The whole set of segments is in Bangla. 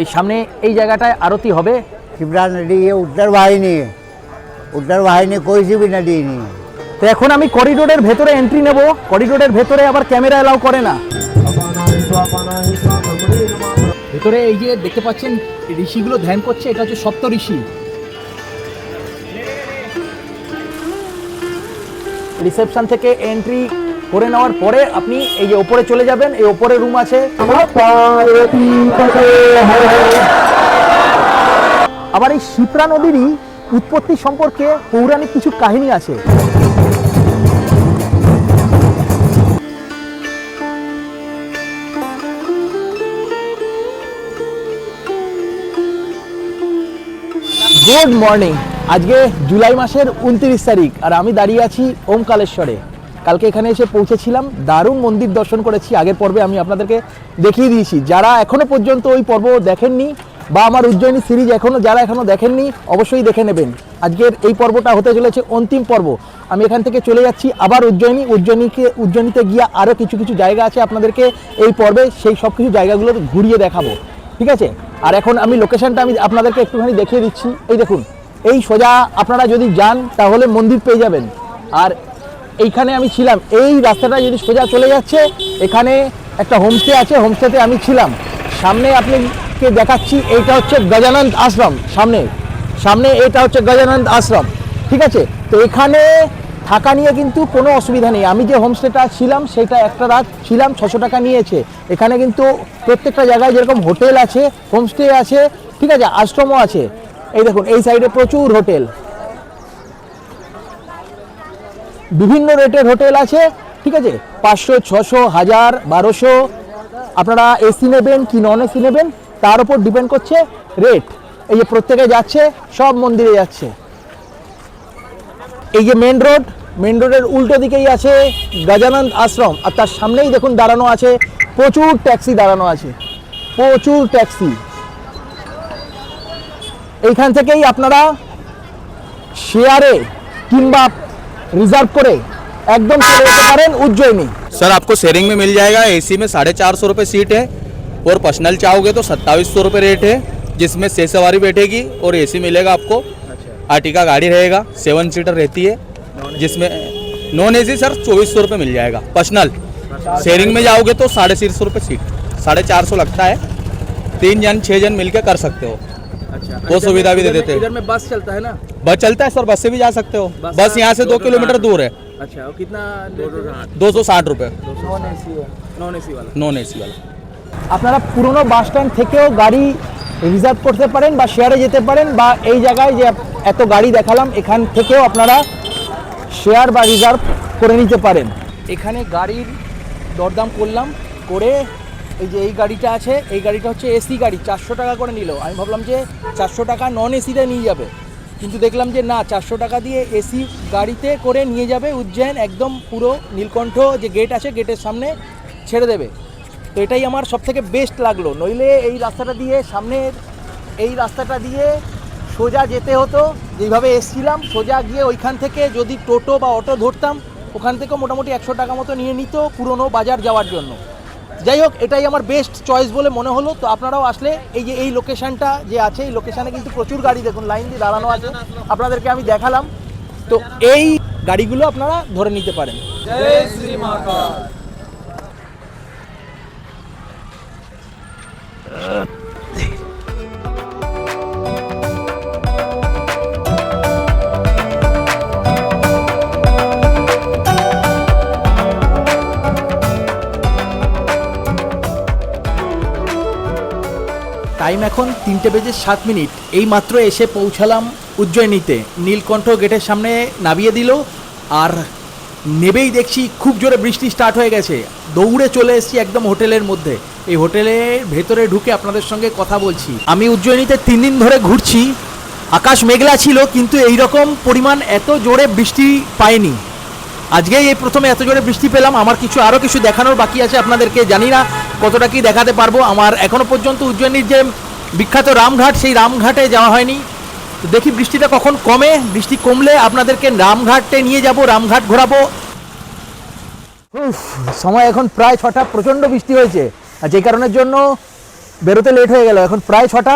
এই সামনে এই জায়গাটায় आरती হবে। शिप्रा नदी ये उत्तर वाहिनी कोई सी भी नदी नहीं है। তো এখন আমি করিডোরের ভেতরে এন্ট্রি নেব। করিডোরের ভেতরে আবার ক্যামেরা এলাও করে না। ভেতরে এই যে দেখতে পাচ্ছেন ঋষিগুলো ধ্যান করছে, এটা হচ্ছে সপ্ত ঋষি। রিসেপশন থেকে এন্ট্রি করে নেওয়ার পরে আপনি এই যে উপরে চলে যাবেন, এই উপরে রুম আছে। আবার এই শিপ্রা নদীরই উৎপত্তি সম্পর্কে পৌরাণিক কিছু কাহিনী আছে। Good morning. আজকে জুলাই মাসের 29 তারিখ আর আমি দাঁড়িয়ে আছি ওমকালেশ্বরে। কালকে এখানে এসে পৌঁছেছিলাম, দারুণ মন্দির দর্শন করেছি। আগের পর্বে আমি আপনাদেরকে দেখিয়ে দিয়েছি। যারা এখনো পর্যন্ত ওই পর্ব দেখেননি বা আমার উজ্জয়িনী সিরিজ যারা এখনো দেখেননি অবশ্যই দেখে নেবেন। আজকের এই পর্বটা হতে চলেছে অন্তিম পর্ব। আমি এখান থেকে চলে যাচ্ছি আবার উজ্জয়িনীতে গিয়ে আরও কিছু কিছু জায়গা আছে আপনাদেরকে এই পর্বে সেই সব কিছু জায়গাগুলো ঘুরিয়ে দেখাবো, ঠিক আছে? আর এখন আমি লোকেশনটা আপনাদেরকে একটুখানি দেখিয়ে দিচ্ছি। এই দেখুন, এই সোজা আপনারা যদি যান তাহলে মন্দির পেয়ে যাবেন। আর এইখানে আমি ছিলাম, এই রাস্তাটা যদি সোজা চলে যাচ্ছে, এখানে একটা হোমস্টে আছে, হোমস্টেতে আমি ছিলাম। সামনে আপনাকে দেখাচ্ছি, এইটা হচ্ছে গজানন্দ আশ্রম। সামনে এটা হচ্ছে গজানন্দ আশ্রম, ঠিক আছে? তো এখানে থাকা নিয়ে কিন্তু কোনো অসুবিধা নেই। আমি যে হোমস্টেটা ছিলাম সেটা একটা রাত ছিলাম, 600 টাকা নিয়েছে। এখানে কিন্তু প্রত্যেকটা জায়গায় যেরকম হোটেল আছে, হোমস্টে আছে, ঠিক আছে, আশ্রমও আছে। এই দেখুন, এই সাইডে প্রচুর হোটেল, বিভিন্ন রেটের হোটেল আছে, ঠিক আছে? 500, 600, 1000, 1200। আপনারা এসি নেবেন কি নন এসি নেবেন তার উপর ডিপেন্ড করছে রেট। এই যে প্রত্যেকে যাচ্ছে, সব মন্দিরে যাচ্ছে। এই যে মেন রোডের উল্টো দিকেই আছে গজানন্দ আশ্রম। আর তার সামনেই দেখুন দাঁড়ানো আছে প্রচুর ট্যাক্সি দাঁড়ানো আছে, প্রচুর ট্যাক্সি। এইখান থেকেই আপনারা শেয়ারে কিংবা रिजर्व करे एकदम चले जेते पारेन उज्जैनी। सर आपको शेयरिंग में मिल जाएगा। एसी में 450 रुपये सीट है और पर्सनल चाहोगे तो 2700 रुपये रेट है, जिसमें 6 सवारी बैठेगी और एसी मिलेगा आपको। आर्टिका गाड़ी रहेगा, 7 सीटर रहती है, जिसमें नॉन एसी सर 2400 रुपये मिल जाएगा पर्सनल। शेयरिंग में जाओगे तो 350 रुपये सीट, 450 लगता है। 3 जन 6 जन मिल के कर सकते हो। अच्छा, वो सुविधा भी दे देते हैं। इधर में बस चलता है ना? बस चलता है सर, बस से भी जा सकते हो। बस यहाँ से 2 किलोमीटर दूर है। अच्छा, और कितना? 260 रुपये নন এসি नॉन एसी वाला। আপনারা পুরনো বাস স্ট্যান্ড থেকেও গাড়ি রিজার্ভ করতে পারেন বা শেয়ারে যেতে পারেন, বা এই জায়গায় যে এত গাড়ি দেখালাম এখান থেকেও আপনারা শেয়ার বা রিজার্ভ করে নিতে পারেন। এখানে গাড়ির দরদাম করলাম, করে এই যে এই গাড়িটা আছে, এই গাড়িটা হচ্ছে এসি গাড়ি, 400 টাকা করে নিল। আমি ভাবলাম যে 400 টাকা নন এসিতে নিয়ে যাবে, কিন্তু দেখলাম যে না, 400 টাকা দিয়ে এসি গাড়িতে করে নিয়ে যাবে উজ্জয়ন, একদম পুরো নীলকণ্ঠ যে গেট আছে গেটের সামনে ছেড়ে দেবে। তো এটাই আমার সবথেকে বেস্ট লাগলো। নইলে এই রাস্তাটা দিয়ে, সামনের এই রাস্তাটা দিয়ে সোজা যেতে হতো, যেইভাবে এসছিলাম সোজা গিয়ে ওইখান থেকে যদি টোটো বা অটো ধরতাম, ওখান থেকে মোটামুটি 100 টাকা মতো নিয়ে নিত পুরনো বাজার যাওয়ার জন্য। যাই হোক, এটাই আমার বেস্ট চয়েস বলে মনে হলো। তো আপনারাও আসলে এই যে এই লোকেশানটা যে আছে, এই লোকেশানে কিন্তু প্রচুর গাড়ি দেখুন লাইন দিয়ে দাঁড়ানো আছে, আপনাদেরকে আমি দেখালাম। তো এই গাড়িগুলো আপনারা ধরে নিতে পারেন। জয় শ্রী মহাকাল। টাইম এখন 3:07। এই মাত্র এসে পৌঁছালাম উজ্জয়িনীতে। নীলকণ্ঠ গেটের সামনে নামিয়ে দিল, আর নেবেই দেখছি খুব জোরে বৃষ্টি স্টার্ট হয়ে গেছে। দৌড়ে চলে এসেছি একদম হোটেলের মধ্যে। এই হোটেলের ভেতরে ঢুকে আপনাদের সঙ্গে কথা বলছি। আমি উজ্জয়িনীতে 3 দিন ধরে ঘুরছি। আকাশ মেঘলা ছিল, কিন্তু এই রকম পরিমাণ এত জোরে বৃষ্টি পাইনি। আজকেই এই প্রথমে এত জোরে বৃষ্টি পেলাম। আমার আরও কিছু দেখানোর বাকি আছে আপনাদেরকে, জানি না কতটা কি দেখাতে পারবো। আমার এখনও পর্যন্ত উজ্জয়িনীর যে বিখ্যাত রামঘাট, সেই রামঘাটে যাওয়া হয়নি। তো দেখি বৃষ্টিটা কখন কমে। বৃষ্টি কমলে আপনাদেরকে রামঘাটে নিয়ে যাব, রামঘাট ঘোরাবো। সময় এখন প্রায় 6টা, প্রচণ্ড বৃষ্টি হয়েছে, আর যে কারণের জন্য বেরোতে লেট হয়ে গেল, এখন প্রায় 6টা।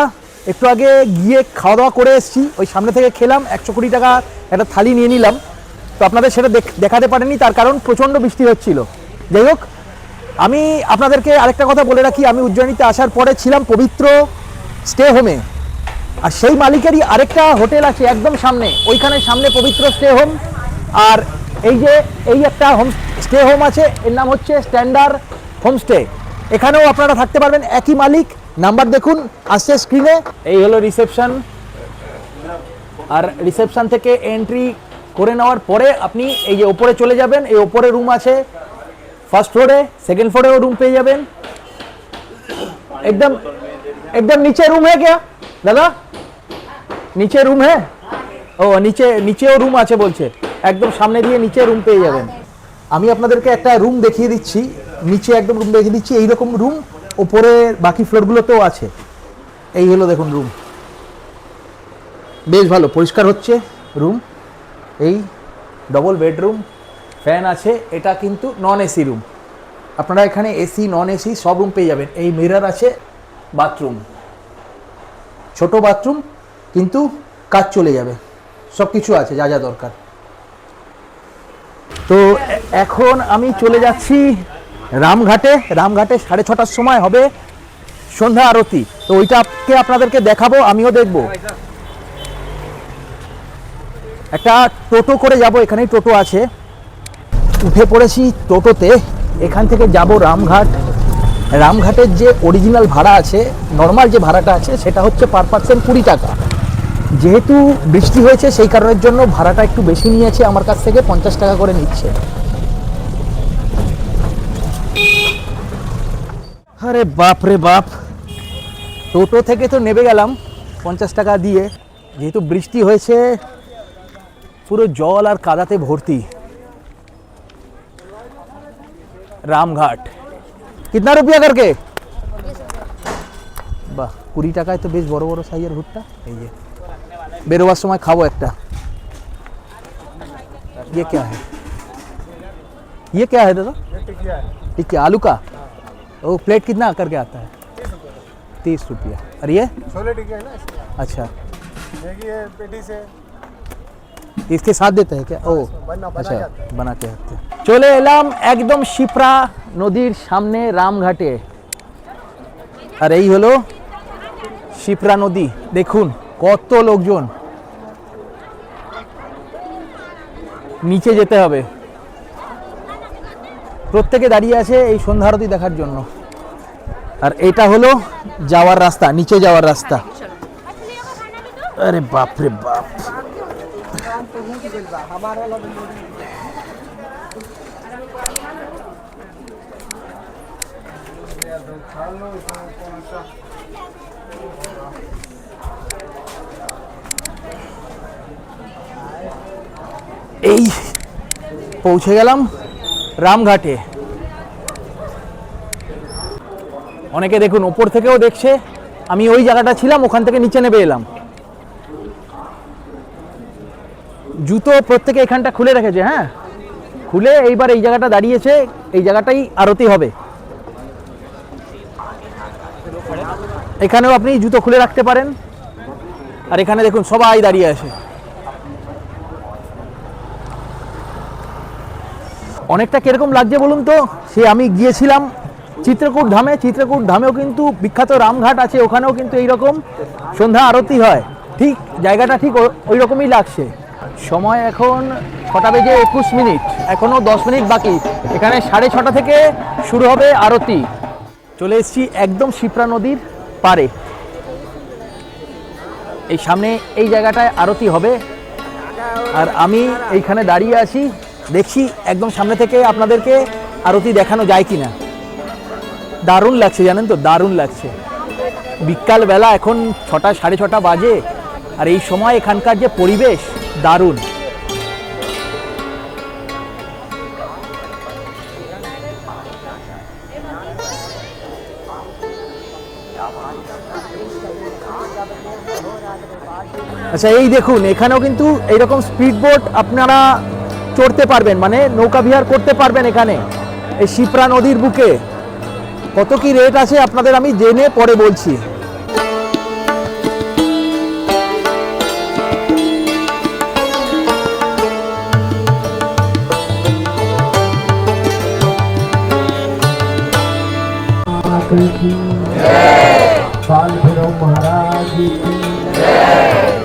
একটু আগে গিয়ে খাওয়া দাওয়া করে এসেছি, ওই সামনে থেকে খেলাম, 120 টাকা একটা থালি নিয়ে নিলাম। তো আপনাদের সেটা দেখাতে পারেনি, তার কারণ প্রচণ্ড বৃষ্টি হচ্ছিল। যাই হোক, আমি আপনাদেরকে আরেকটা কথা বলে রাখি, আমি উজ্জয়িনীতে আসার পরে ছিলাম পবিত্র স্টে হোমে, আর সেই মালিকেরই আরেকটা হোটেল আছে একদম সামনে, ওইখানে সামনে পবিত্র স্টে হোম। আর এই একটা হোম স্টে হোম আছে, এর নাম হচ্ছে স্ট্যান্ডার্ড হোমস্টে। এখানেও আপনারা থাকতে পারবেন, একই মালিক। নাম্বার দেখুন আসছে স্ক্রিনে। এই হলো রিসেপশন, আর রিসেপশন থেকে এন্ট্রি করে নেওয়ার পরে আপনি এই যে ওপরে চলে যাবেন। এই ওপরে রুম আছে ফার্স্ট ফ্লোরে, সেকেন্ড फ्लोरेও रूम পেয়ে যাবেন। एकदम एकदम नीचे रूम है क्या दादा? नीचे रूम है? ও নিচেও রুম আছে বলছে, একদম সামনে দিয়ে নিচে রুম পেয়ে যাবেন। আমি আপনাদেরকে একটা রুম দেখিয়ে দিচ্ছি, নিচে একদম রুম দেখিয়ে দিচ্ছি। এইরকম রুম ওপরে বাকি ফ্লোরগুলোতেও আছে। এই হলো দেখুন রুম, বেশ ভালো পরিষ্কার হচ্ছে রুম। এই ডবল বেডরুম, ফ্যান আছে। এটা কিন্তু নন এসি রুম, আপনারা এখানে এসি নন এসি সব রুম পেয়ে যাবেন। এই মিরর আছে, বাথরুম, ছোট বাথরুম কিন্তু কাজ চলে যাবে, সব কিছু আছে যা যা দরকার। তো এখন আমি চলে যাচ্ছি রামঘাটে। রামঘাটে 6:30টার সময় হবে সন্ধ্যা আরতি, তো ওইটাকে আপনাদেরকে দেখাবো, আমিও দেখব। একটা টোটো করে যাব, এখানেই টোটো আছে, উঠে পড়েছি টোটোতে। এখান থেকে যাব রামঘাট। রামঘাটের যে অরিজিনাল ভাড়া আছে, নর্মাল যে ভাড়াটা আছে, সেটা হচ্ছে পার পার্সন 20 টাকা। যেহেতু বৃষ্টি হয়েছে সেই কারণের জন্য ভাড়াটা একটু বেশি নিয়েছে, আমার কাছ থেকে 50 টাকা করে নিচ্ছে। আরে বাপ রে বাপ, টোটো থেকে তো নেমে গেলাম 50 টাকা দিয়ে, যেহেতু বৃষ্টি হয়েছে পুরো জল আর কাদাতে ভর্তি। রামঘাট কিতনা রুপিয়া করকে? বাহ, 20 টাকায় তো বেশ বড় বড় সাইজের ভুট্টা। এই যে বেরোবার সময় খাবো একটা। ये क्या है? ये क्या है दादा? टिकिया आलू का। वो प्लेट कितना करके आता है? 30 रुपया। और ये छोले टिक्की है ना, अच्छा, देखिए पेटी से इसके साथ देते हैं क्या? ओ बना अच्छा, के आते हैं। बना के आते हैं। চলে এলাম একদম শিপ্রা নদীর সামনে রামঘাটে, আর এই হলো শিপ্রা নদী। দেখুন কত লোকজন, নিচে যেতে হবে। প্রত্যেকে দাঁড়িয়ে আছে এই সন্ধ্যা আরতি দেখার জন্য। আর এটা হলো যাওয়ার রাস্তা, নিচে যাওয়ার রাস্তা। আরে বাপ রে বাপ, এই পৌঁছে গেলাম রামঘাটে। অনেকে দেখুন ওপর থেকেও দেখছে, আমি ওই জায়গাটা ছিলাম, ওখান থেকে নিচে নেমে এলাম। জুতো প্রত্যেকে এখানটা খুলে রেখেছে, হ্যাঁ খুলে এইবার এই জায়গাটা দাঁড়িয়েছে, এই জায়গাটাই আরতি হবে। এখানেও আপনি জুতো খুলে রাখতে পারেন। আর এখানে দেখুন সবাই দাঁড়িয়ে আছে। অনেকটা কিরকম লাগছে বলুন তো, সে আমি গিয়েছিলাম চিত্রকূট ধামে, চিত্রকূট ধামেও কিন্তু বিখ্যাত রামঘাট আছে, ওখানেও কিন্তু এইরকম সন্ধ্যা আরতি হয়, ঠিক জায়গাটা ঠিক ওই রকমই লাগছে। সময় এখন 6:21, এখনও 10 মিনিট বাকি। এখানে 6:30 থেকে শুরু হবে আরতি। চলে এসেছি একদম শিপ্রা নদীর পারে, এই সামনে এই জায়গাটায় আরতি হবে। আর আমি এইখানে দাঁড়িয়ে আছি, দেখছি একদম সামনে থেকে আপনাদেরকে আরতি দেখানো যায় কিনা। দারুণ লাগছে জানেন তো, দারুণ লাগছে। বিকালবেলা এখন 6টা 6:30 বাজে, আর এই সময় এখানকার যে পরিবেশ দারুণ। আচ্ছা এই দেখুন, এখানেও কিন্তু এইরকম স্পিড বোট আপনারা চড়তে পারবেন, মানে নৌকা বিহার করতে পারবেন এখানে এই শিপ্রা নদীর বুকে। কত কি রেট আছে আপনাদের আমি জেনে পরে বলছি। काल भैरव महाराज की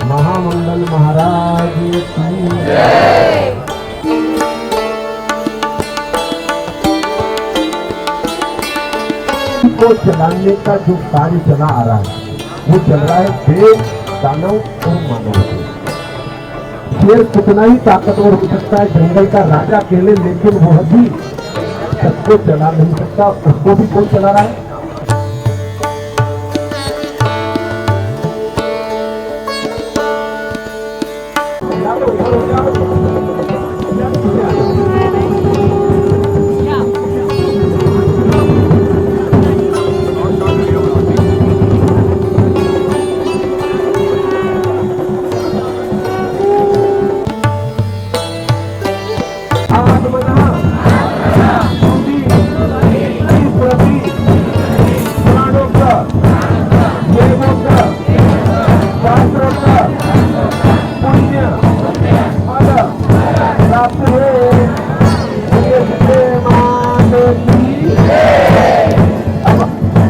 महामंगल महाराज की को चलाने का जो कार्य चला आ रहा है वो चल रहा है देव दानव और मानव। शेर कितना ही ताकतवर हो सकता है जंगल का राजा अकेले, लेकिन वह भी सबको चला नहीं सकता। उसको भी कौन चला रहा है?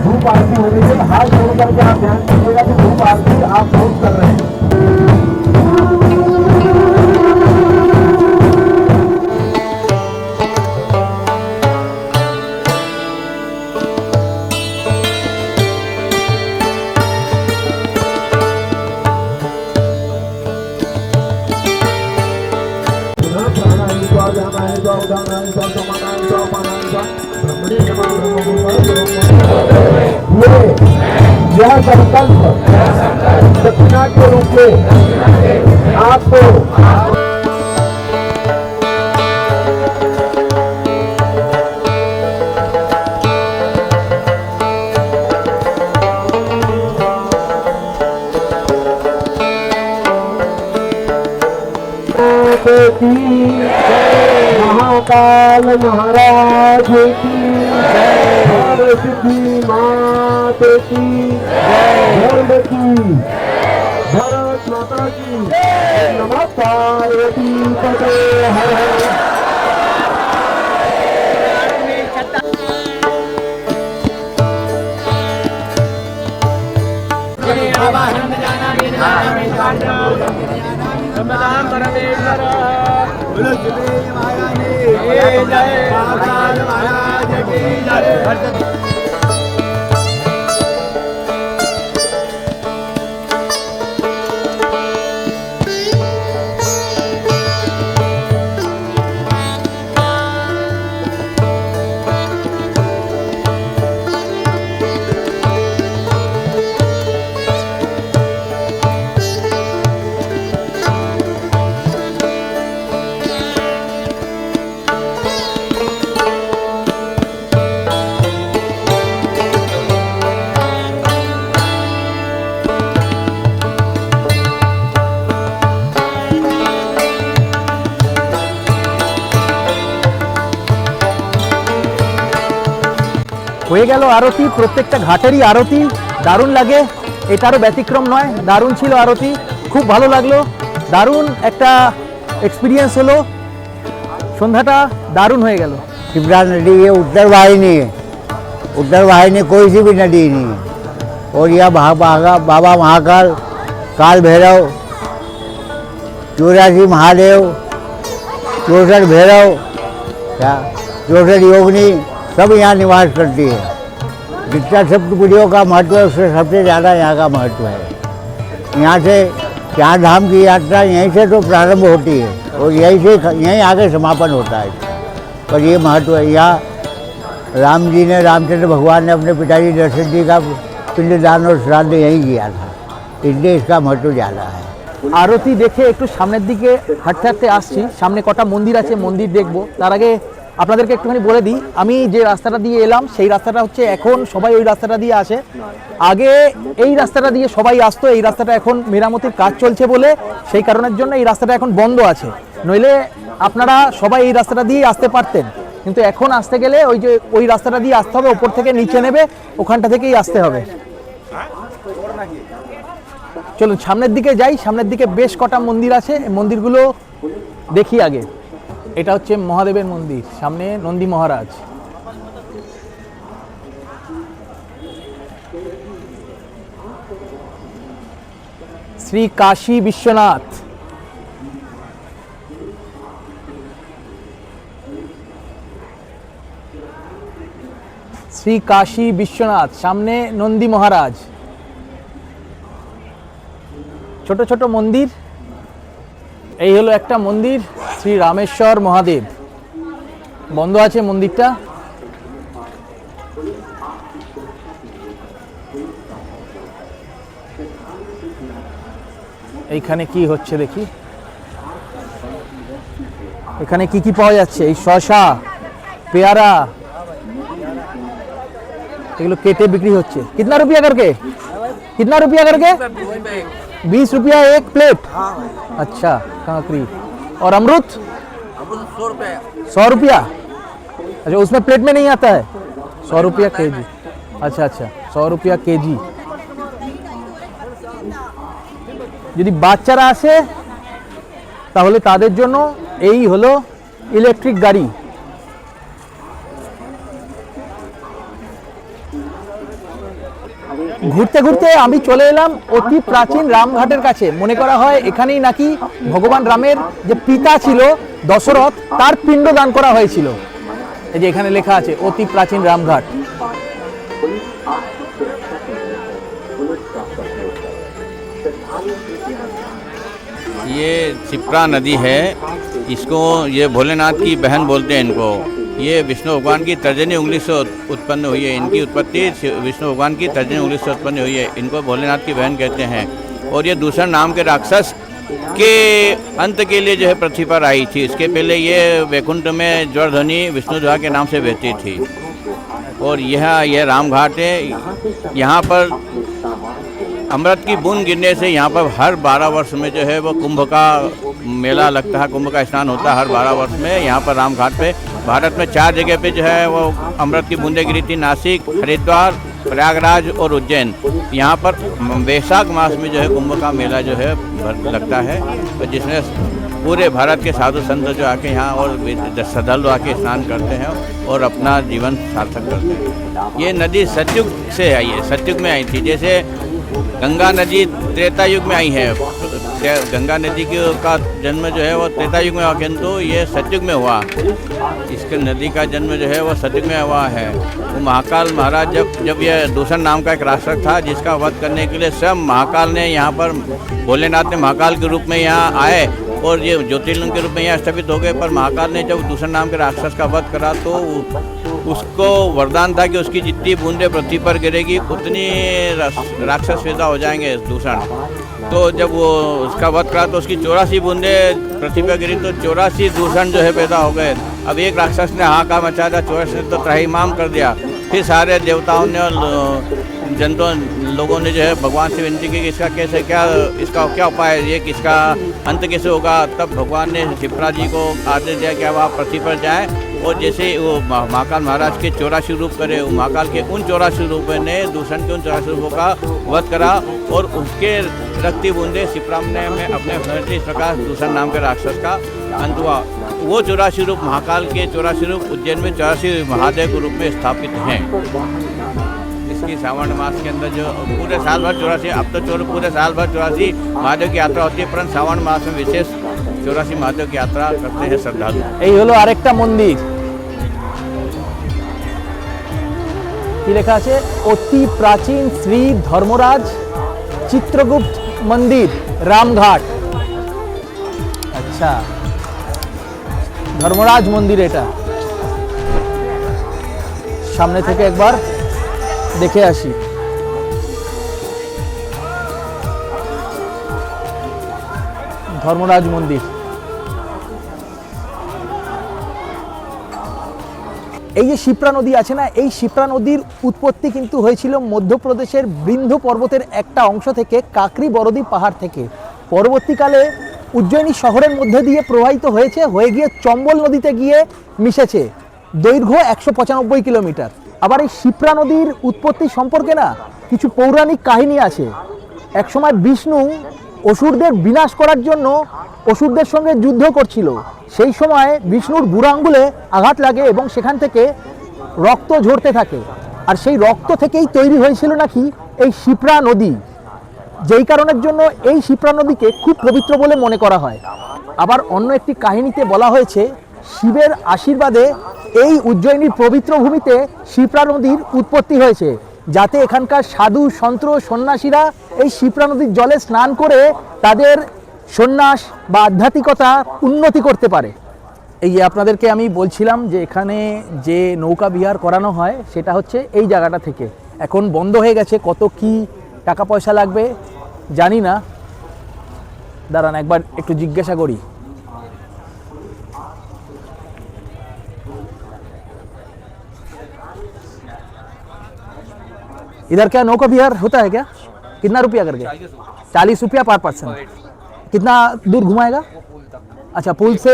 धूप आरती हो रही है, हाथ जोड़ करके आप ध्यान दीजिएगा कि धूप आरती आप रोज कर रहे हैं। यह संकल्प दक्षिणा के रूप में आपको महाकाल महाराज की सिद्धि मात की भारत माता की नमः पार्वती पते हर हर। হয়ে গেল আরতি, প্রত্যেকটা ঘাটেরই আরতি দারুণ লাগে, এটারও ব্যতিক্রম নয়, দারুণ ছিল আরতি, খুব ভালো লাগলো, দারুণ একটা এক্সপিরিয়েন্স হলো, সন্ধ্যাটা দারুণ হয়ে গেল। शिप्रा नदी ये उत्तर वाहिनी है, उत्तर वाहिनी कोई सी भी नदी नहीं है। और यह बाबा महाकाल, काल भैरव, 84 महादेव, 64 भैरव, क्या 64 योगिनी सब यहाँ निवास करती है। जितना सप्तपुरियों का महत्व है उससे सबसे ज़्यादा यहाँ का महत्व है। यहाँ से 4 धाम की यात्रा यहीं से तो प्रारंभ होती है और यहीं आगे समापन होता है। पर ये महत्व है, यहाँ राम जी ने, रामचंद्र भगवान ने अपने पिताजी दशरथ जी का पिंडदान और श्राद्ध यहीं किया था, इसलिए इसका महत्व ज़्यादा है। আরতি দেখে একটু সামনের দিকে হাঁটতে হাঁটতে আসছি, সামনে কটা মন্দির আছে, মন্দির দেখবো। তার আগে আপনাদেরকে একটুখানি বলে দিই, আমি যে রাস্তাটা দিয়ে এলাম সেই রাস্তাটা হচ্ছে, এখন সবাই ওই রাস্তাটা দিয়ে আসে, আগে এই রাস্তাটা দিয়ে সবাই আসতো, এই রাস্তাটা এখন মেরামতির কাজ চলছে বলে সেই কারণের জন্য এই রাস্তাটা এখন বন্ধ আছে, নইলে আপনারা সবাই এই রাস্তাটা দিয়েই আসতে পারতেন। কিন্তু এখন আসতে গেলে ওই যে ওই রাস্তাটা দিয়ে আসতে হবে, ওপর থেকে নিচে নেবে, ওখানটা থেকেই আসতে হবে। চলুন সামনের দিকে যাই, সামনের দিকে বেশ কটা মন্দির আছে, এই মন্দিরগুলো দেখি আগে। এটা হচ্ছে মহাদেবের মন্দির, সামনে নন্দী মহারাজ। শ্রী কাশী বিশ্বনাথ, শ্রী কাশী বিশ্বনাথ, সামনে নন্দী মহারাজ। ছোট ছোট মন্দির। এই হলো একটা মন্দির, শ্রী রামেশ্বর মহাদেব। বন্ধ আছে মন্দিরটা। এইখানে কি হচ্ছে দেখি, এখানে কি কি পাওয়া যাচ্ছে? এই শসা, পেয়ারা, এগুলো কেটে বিক্রি হচ্ছে। कितना रुपया करके? कितना रुपया करके? 20 रुपया एक प्लेट। अच्छा, काकड़ी और अमरूद 100 रुपया। अच्छा, उसमें प्लेट में नहीं आता है? 100 रुपया केजी। अच्छा अच्छा, 100 रुपया केजी। যদি বাচ্চারা আসে তাহলে তাদের জন্য এই হলো ইলেকট্রিক গাড়ি। ঘুরতে ঘুরতে আমি চলে এলাম অতি প্রাচীন রামঘাটের কাছে। মনে করা হয় এখানেই নাকি ভগবান রামের যে পিতা ছিল দশরথ, তার পিণ্ড দান করা হয়েছিল। এই যে এখানে লেখা আছে অতি প্রাচীন রামঘাট। ये शिप्रा नदी है, इसको ये भोलेनाथ की बहन बोलते हैं इनको। ये विष्णु भगवान की तर्जनी उंगली से उत्पन्न हुई है। इनकी उत्पत्ति विष्णु भगवान की तर्जनी उंगली से उत्पन्न हुई है। इनको भोलेनाथ की बहन कहते हैं। और ये दूसरा नाम के राक्षस के अंत के लिए जो है पृथ्वी पर आई थी। इसके पहले ये वैकुंठ में ज्वरध्वनि विष्णुध्वजा के नाम से बहती थी। और यह राम घाट है। यहाँ पर अमृत की बूंद गिरने से यहाँ पर हर 12 वर्ष में जो है वो कुंभ का मेला लगता है, कुंभ का स्नान होता है हर 12 वर्ष में। यहाँ पर राम घाट पे भारत में 4 जगह पे जो है वो अमृत की बूंदें गिरी थी, नासिक, हरिद्वार, प्रयागराज और उज्जैन। यहाँ पर वैशाख मास में जो है कुंभ का मेला जो है लगता है, तो जिसमें पूरे भारत के साधु संत जो आके यहाँ और श्रद्धालु आके स्नान करते हैं और अपना जीवन सार्थक करते हैं। ये नदी सतयुग से आई है, सतयुग में आई थी। जैसे गंगा नदी त्रेता युग में आई है, गंगा नदी का जन्म जो है वो त्रेता युग में हुआ, किंतु ये सतयुग में हुआ। इसके नदी का जन्म जो है वो सतयुग में हुआ है। वो महाकाल महाराज जब ये दूषण नाम का एक राक्षस था, जिसका वध करने के लिए स्वयं महाकाल ने यहाँ पर भोलेनाथ ने महाकाल के रूप में यहाँ आए और ये ज्योतिर्लिंग के रूप में यहाँ स्थापित हो गए। पर महाकाल ने जब दूषण नाम के राक्षस का वध करा तो उसको वरदान था कि उसकी जितनी बूंदें पृथ्वी पर गिरेगी उतनी राक्षस पैदा हो जाएंगे दूषण। तो जब वो उसका वध करा तो उसकी 84 बूंदें पृथ्वी पर गिरी, तो 84 दूषण जो है पैदा हो गए। अब एक राक्षस ने हाहाकार मचा दिया, 84 ने तो त्राहिमाम कर दिया। फिर सारे देवताओं ने और जनता लोगों ने जो है भगवान से विनती की कि इसका कैसे इसका क्या उपाय है, ये किसका अंत कैसे होगा। तब भगवान ने शिप्रा जी को आदेश दिया कि अब आप पृथ्वी पर जाएँ और जैसे वो महाकाल महाराज के 84 रूप करे, वो महाकाल के उन 84 रूपों ने दूषण के उन 84 रूपों का वध करा और उसके रक्ति बूंदे शिप्रा में अपने इस प्रकार दूषण नाम के राक्षस का अंत हुआ। वो 84 रूप महाकाल के 84 रूप उज्जैन में 84 महादेव के रूप में स्थापित हैं। इसकी सावन मास के अंदर जो पूरे साल भर 84, अब तो पूरे साल भर 84 महादेव की यात्रा होती है, परंतु सावन मास में विशेष 84 महादेव की यात्रा करते हैं श्रद्धालु। এই হলো আরেকটা মন্দির, কি লেখা আছে? অতি প্রাচীন শ্রী ধর্মরাজ চিত্রগুপ্ত মন্দির, রামঘাট। আচ্ছা, ধর্মরাজ মন্দির এটা। সামনে থেকে একবার দেখে আসি। ধর্মরাজ মন্দির। এই যে শিপ্রা নদী আছে না, এই শিপ্রা নদীর উৎপত্তি কিন্তু হয়েছিল মধ্যপ্রদেশের বৃন্দ পর্বতের একটা অংশ থেকে, কাকরি বরদি পাহাড় থেকে। পরবর্তীকালে উজ্জয়িনী শহরের মধ্যে দিয়ে প্রবাহিত হয়েছে, হয়ে গিয়ে চম্বল নদীতে গিয়ে মিশেছে। দৈর্ঘ্য 195 কিলোমিটার। আবার এই শিপ্রা নদীর উৎপত্তি সম্পর্কে না কিছু পৌরাণিক কাহিনী আছে। একসময় বিষ্ণু অসুরদের বিনাশ করার জন্য অসুরদের সঙ্গে যুদ্ধ করছিল। সেই সময় বিষ্ণুর বুড়ো আঙ্গুলে আঘাত লাগে এবং সেখান থেকে রক্ত ঝরতে থাকে, আর সেই রক্ত থেকেই তৈরি হয়েছিল নাকি এই শিপ্রা নদী, যেই কারণের জন্য এই শিপ্রা নদীকে খুব পবিত্র বলে মনে করা হয়। আবার অন্য একটি কাহিনীতে বলা হয়েছে শিবের আশীর্বাদে এই উজ্জয়িনীর পবিত্র ভূমিতে শিপ্রা নদীর উৎপত্তি হয়েছে, যাতে এখানকার সাধু সন্ত সন্ন্যাসীরা এই শিপ্রা নদীর জলে স্নান করে তাদের সন্ন্যাস বা আধ্যাত্মিকতা উন্নতি করতে পারে। এই যে আপনাদেরকে আমি বলছিলাম যে এখানে যে নৌকা বিহার করানো হয় সেটা হচ্ছে এই জায়গাটা থেকে। এখন বন্ধ হয়ে গেছে, কত কি টাকা পয়সা লাগবে জানি না, দাঁড়ান একবার একটু জিজ্ঞাসা করি। इधर क्या नौका विहार होता है क्या? कितना रुपया करके? 40 रुपया पर पर्सन। कितना दूर घुमाएगा? अच्छा पुल से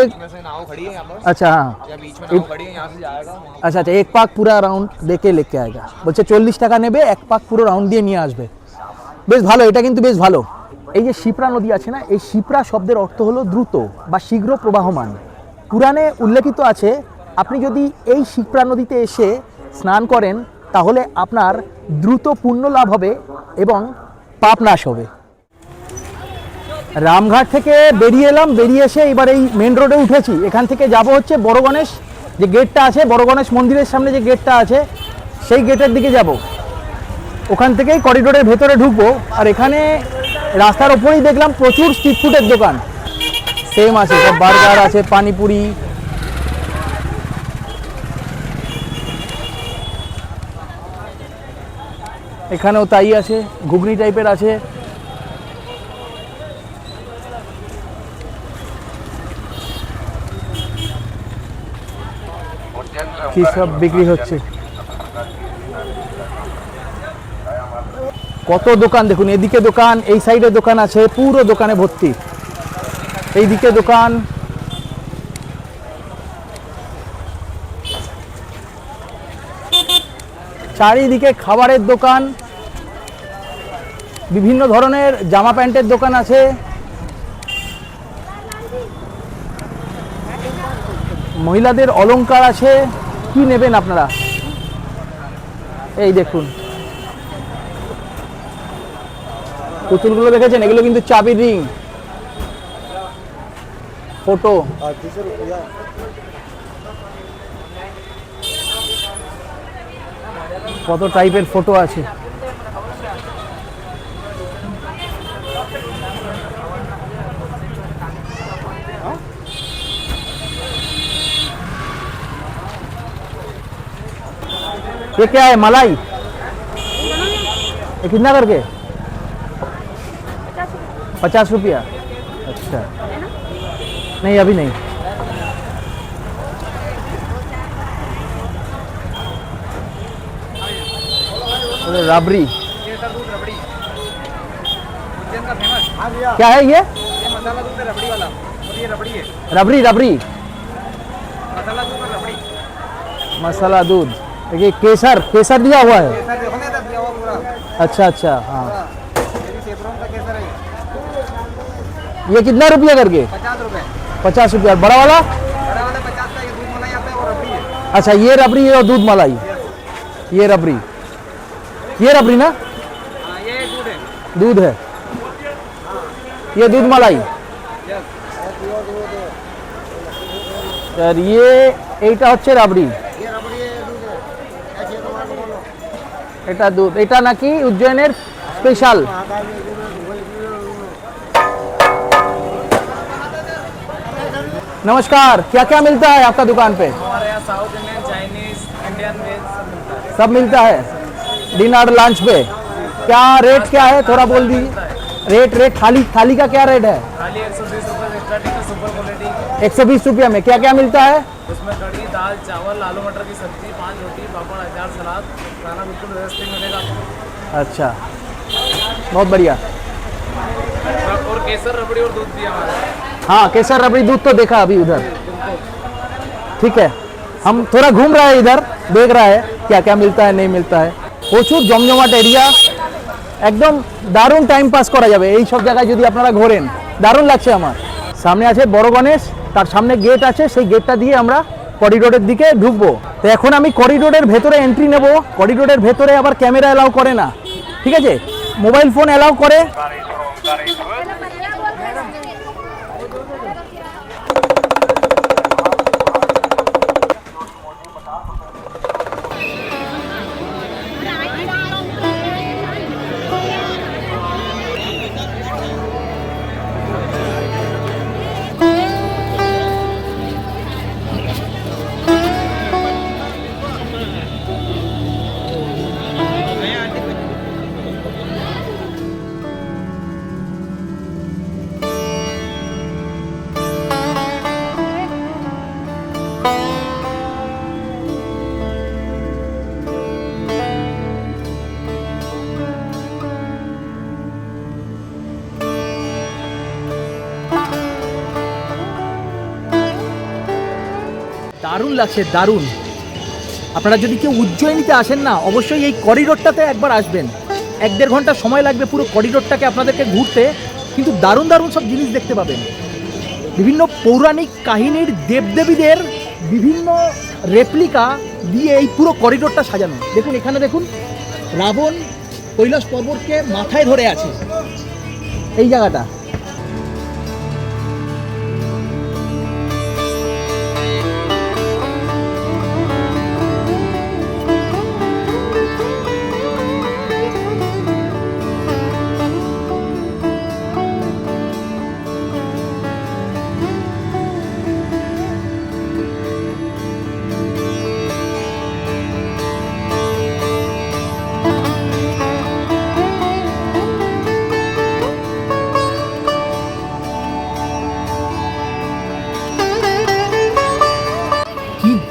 नाव खड़ी है यहाँ पर, अच्छा हाँ बीच में नाव खड़ी है, यहाँ से जाएगा वहाँ। अच्छा अच्छा एक पाक पूरा राउंड দেখে लेके आएगा। বলছে 40 টাকা নেবে, এক পাক পুরো রাউন্ড দিয়ে নিয়ে আসবে। বেশ ভালো, এটা কিন্তু বেশ ভালো। এই যে শিপ্রা নদী আছে না, এই শিপ্রা শব্দের অর্থ হলো দ্রুত বা শীঘ্র প্রবাহমান। পুরাণে উল্লেখিত আছে আপনি যদি এই শিপ্রা নদীতে এসে স্নান করেন তাহলে আপনার দ্রুত পুণ্য লাভ হবে এবং পাপ নাশ হবে। রামঘাট থেকে বেরিয়ে এলাম, বেরিয়ে এসে এবার এই মেন রোডে উঠেছি। এখান থেকে যাব হচ্ছে বড় গণেশ যে গেটটা আছে, বড় গণেশ মন্দিরের সামনে যে গেটটা আছে সেই গেটের দিকে যাব। ওখান থেকেই করিডোরের ভেতরে ঢুকবো। আর এখানে রাস্তার ওপরেই দেখলাম প্রচুর স্ট্রিট ফুডের দোকান, সেম আছে, সব বার্গার আছে, পানিপুরি। এখানেও তাই আছে, ঘুগনি টাইপের আছে। কি সব বিক্রি হচ্ছে, কত দোকান দেখুন। এদিকে দোকান, এই সাইডে দোকান আছে, পুরো দোকানে ভর্তি। এইদিকে দোকান, চারিদিকে খাবারের দোকান, বিভিন্ন ধরনের জামা প্যান্টের দোকান আছে। মহিলাদের অলংকার আছে। কি নেবেন আপনারা? এই দেখুন পুতুলগুলো দেখেছেন, এগুলো কিন্তু চাবি রিং, ফটো। কত টাইপের ফটো আছে। ये क्या है? मलाई? ये कितना करके? 50 रुपया। अच्छा नहीं अभी नहीं। रबड़ी क्या है ये? मसाला दूध है रबड़ी वाला, और ये रबड़ी है, रबड़ी रबड़ी मसाला दूध है रबड़ी। मसाला दूध। ये केसर केसर दिया हुआ है। केसर देखो ना इधर दिया हुआ पूरा, अच्छा अच्छा हाँ। ये भी सेफ्रॉन का केसर है, ये कितना रुपया करके? 50 रुपए। 50 रुपया। बड़ा वाला? बड़ा वाला 50 का, ये दूध मलाई आता है वो रबड़ी है। अच्छा ये रबड़ी और दूध मलाई, ये रबड़ी, ये रबड़ी ना? हाँ ये दूध है, दूध है, ये दूध मलाई। আর ये এইটা হচ্ছে রাবড়ি, ये रबड़ी है, दूध है, ऐसे तुम्हारे बोलो। এটা দুধ। এটা নাকি উজ্জয়নের স্পেশাল। नमस्कार, क्या क्या मिलता है आपका दुकान पे? हमारे यहाँ South Indian, Chinese, Indian veg सब मिलता है। सब मिलता है। डिनर लंच पे क्या रेट क्या है, थोड़ा बोल दीजिए। रेट रेट थाली थाली का क्या रेट है? खाली 120 रुपये स्टार्टिंग है, सुपर क्वालिटी। 120 रुपया में क्या क्या मिलता है? उसमें कढ़ी, दाल, चावल, आलू मटर की सब्जी, 5 रोटी, पापड़, अचार, सलाद, खाना बिल्कुल व्यवस्थित मिलेगा आपको। अच्छा बहुत बढ़िया। और केसर, रबड़ी और दूध भी हमारे। हाँ केसर रबड़ी दूध तो देखा अभी उधर। ठीक है हम थोड़ा घूम रहा है इधर, देख रहा है क्या क्या मिलता है नहीं मिलता है। প্রচুর জমজমাট এরিয়া, একদম দারুণ টাইম পাস করা যাবে এই সব জায়গায় যদি আপনারা ঘোরেন। দারুণ লাগছে আমার। সামনে আছে বড় গণেশ, তার সামনে গেট আছে, সেই গেটটা দিয়ে আমরা করিডোরের দিকে ঢুকবো। তো এখন আমি করিডোরের ভেতরে এন্ট্রি নেব। করিডোরের ভেতরে আবার ক্যামেরা অ্যালাউ করে না, ঠিক আছে, মোবাইল ফোন অ্যালাউ করে। দারুণ লাগছে, দারুণ। আপনারা যদি কেউ উজ্জয়িনীতে আসেন না, অবশ্যই এই করিডোরটাতে একবার আসবেন। 1-1.5 ঘন্টা সময় লাগবে পুরো করিডোরটাকে আপনাদেরকে ঘুরতে, কিন্তু দারুণ দারুণ সব জিনিস দেখতে পাবেন। বিভিন্ন পৌরাণিক কাহিনীর দেবদেবীদের বিভিন্ন রেপ্লিকা দিয়ে এই পুরো করিডোরটা সাজানো। দেখুন এখানে দেখুন, রাবণ কৈলাস পর্বতকে মাথায় ধরে আছে এই জায়গাটা।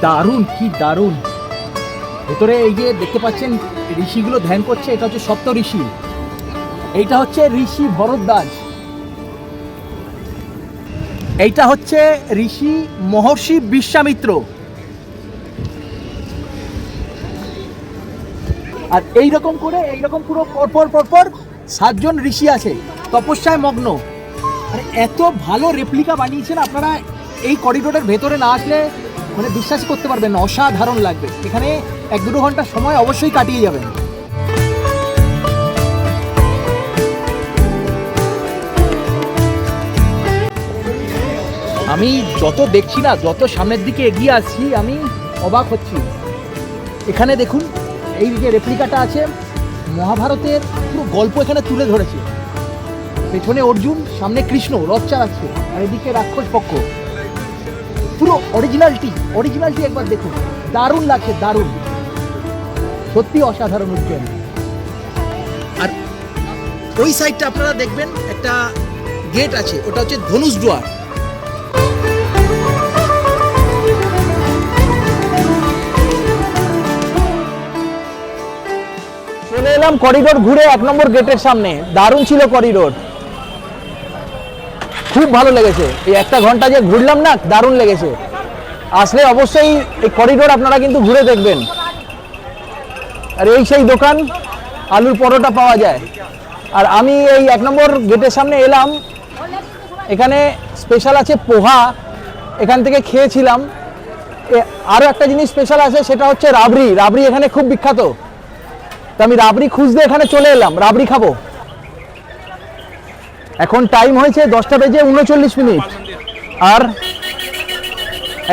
দারুণ, কি দারুণ। ভেতরে এই যে দেখতে পাচ্ছেন ঋষিগুলো ধ্যান করছে, এটা হচ্ছে সপ্ত ঋষি। এইটা হচ্ছে ঋষি ভরদ্বাজ, এইটা হচ্ছে ঋষি মহর্ষি বিশ্বামিত্র। আর এইরকম করে এইরকম পুরো পরপর পরপর 7 জন ঋষি আছে তপস্যায় মগ্ন। আর এত ভালো রেপ্লিকা বানিয়েছেন, আপনারা এই করিডোরের ভেতরে না আসলে মানে বিশ্বাস করতে পারবেন না, অসাধারণ লাগবে। এখানে 1-2 ঘন্টা সময় অবশ্যই কাটিয়ে যাবেন। আমি যত দেখছি না, যত সামনের দিকে এগিয়ে আসছি, আমি অবাক হচ্ছি। এখানে দেখুন এই যে রেপ্লিকাটা আছে, মহাভারতের পুরো গল্প এখানে তুলে ধরেছে। পেছনে অর্জুন, সামনে কৃষ্ণ রথ চালাচ্ছে, আর এদিকে রাক্ষস পক্ষ। পুরো অরিজিনালিটি একবার দেখুন, দারুণ লাগছে, দারুণ, সত্যি অসাধারণ উজ্জ্বল। আর ওই সাইডটা আপনারা দেখবেন একটা গেট আছে, ওটা হচ্ছে ধনুষ দ্বার। চলে এলাম করিডোর ঘুরে 1 নম্বর গেটের সামনে। দারুণ ছিল করিডোর, খুব ভালো লেগেছে। এই 1 ঘন্টা যে ঘুরলাম না, দারুণ লেগেছে। আসলে অবশ্যই এই করিডোর আপনারা কিন্তু ঘুরে দেখবেন। আর এই সেই দোকান, আলুর পরোটা পাওয়া যায়। আর আমি এই 1 নম্বর গেটের সামনে এলাম, এখানে স্পেশাল আছে পোহা, এখান থেকে খেয়েছিলাম। আরও একটা জিনিস স্পেশাল আছে, সেটা হচ্ছে রাবড়ি। রাবড়ি এখানে খুব বিখ্যাত, তো আমি রাবড়ি খুঁজতে এখানে চলে এলাম, রাবড়ি খাবো। এখন টাইম হয়েছে 10:39। আর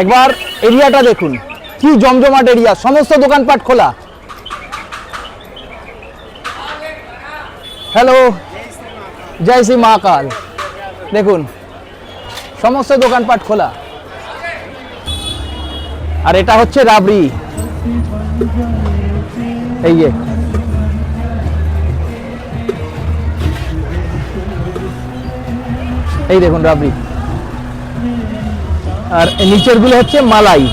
একবার এরিয়াটা দেখুন, কি জমজমাট এরিয়া, সমস্ত দোকানপাট খোলা। হ্যালো, জয় শ্রী মহাকাল। দেখুন সমস্ত দোকানপাট খোলা। আর এটা হচ্ছে রাবড়ি, এই যে এই দেখুন রাবড়ি। আর নিচের গুলো হচ্ছে মালাই,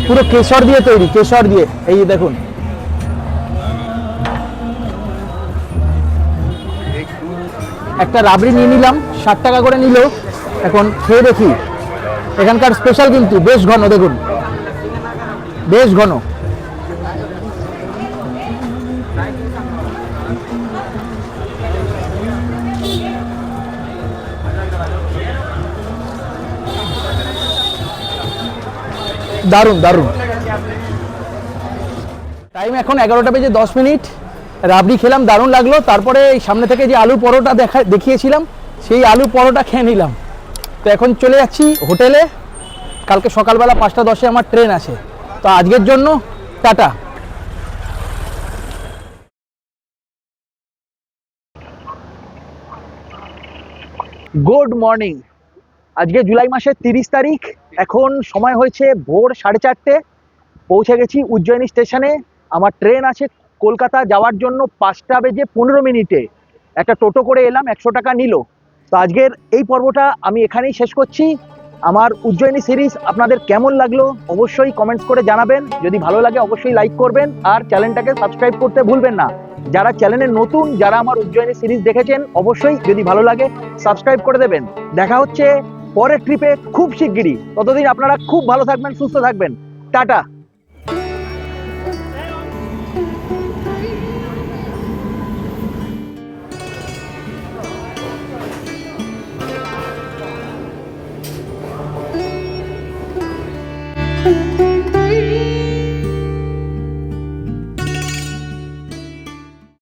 পুরো কেশর দিয়ে তৈরি, কেশর দিয়ে। এই যে দেখুন, একটা রাবড়ি নিয়ে নিলাম, 60 টাকা করে নিল। এখন খেয়ে দেখি এখানকার স্পেশাল কিন্তু বেশ ঘন, দেখুন বেশ ঘন। দারুণ দারুণ। টাইম এখন 11টা বেজে 10 মিনিট। রাবড়ি খেলাম, দারুণ লাগলো। তারপরে এই সামনে থেকে যে আলু পরোটা দেখিয়েছিলাম, সেই আলু পরোটা খেয়ে নিলাম। তো এখন চলে যাচ্ছি হোটেলে। কালকে সকালবেলা 5:10 আমার ট্রেন আছে। তো আজকের জন্য টাটা। Good morning. আজকে জুলাই মাসের 30 তারিখ। এখন সময় হয়েছে ভোর 4:30। পৌঁছে গেছি উজ্জয়িনী স্টেশনে। আমার ট্রেন আছে কলকাতা যাওয়ার জন্য 5টা বেজে 15 মিনিটে। একটা টোটো করে এলাম, 100 টাকা নিল। তো আজকের এই পর্বটা আমি এখানেই শেষ করছি। আমার উজ্জয়িনী সিরিজ আপনাদের কেমন লাগলো অবশ্যই কমেন্টস করে জানাবেন। যদি ভালো লাগে অবশ্যই লাইক করবেন, আর চ্যানেলটাকে সাবস্ক্রাইব করতে ভুলবেন না। যারা চ্যানেলে নতুন, যারা আমার উজ্জয়িনী সিরিজ দেখেছেন, অবশ্যই যদি ভালো লাগে সাবস্ক্রাইব করে দেবেন। দেখা হচ্ছে পরের ট্রিপে খুব শিগগিরই। ততদিন আপনারা খুব ভালো থাকবেন, সুস্থ থাকবেন। টাটা। Thank you.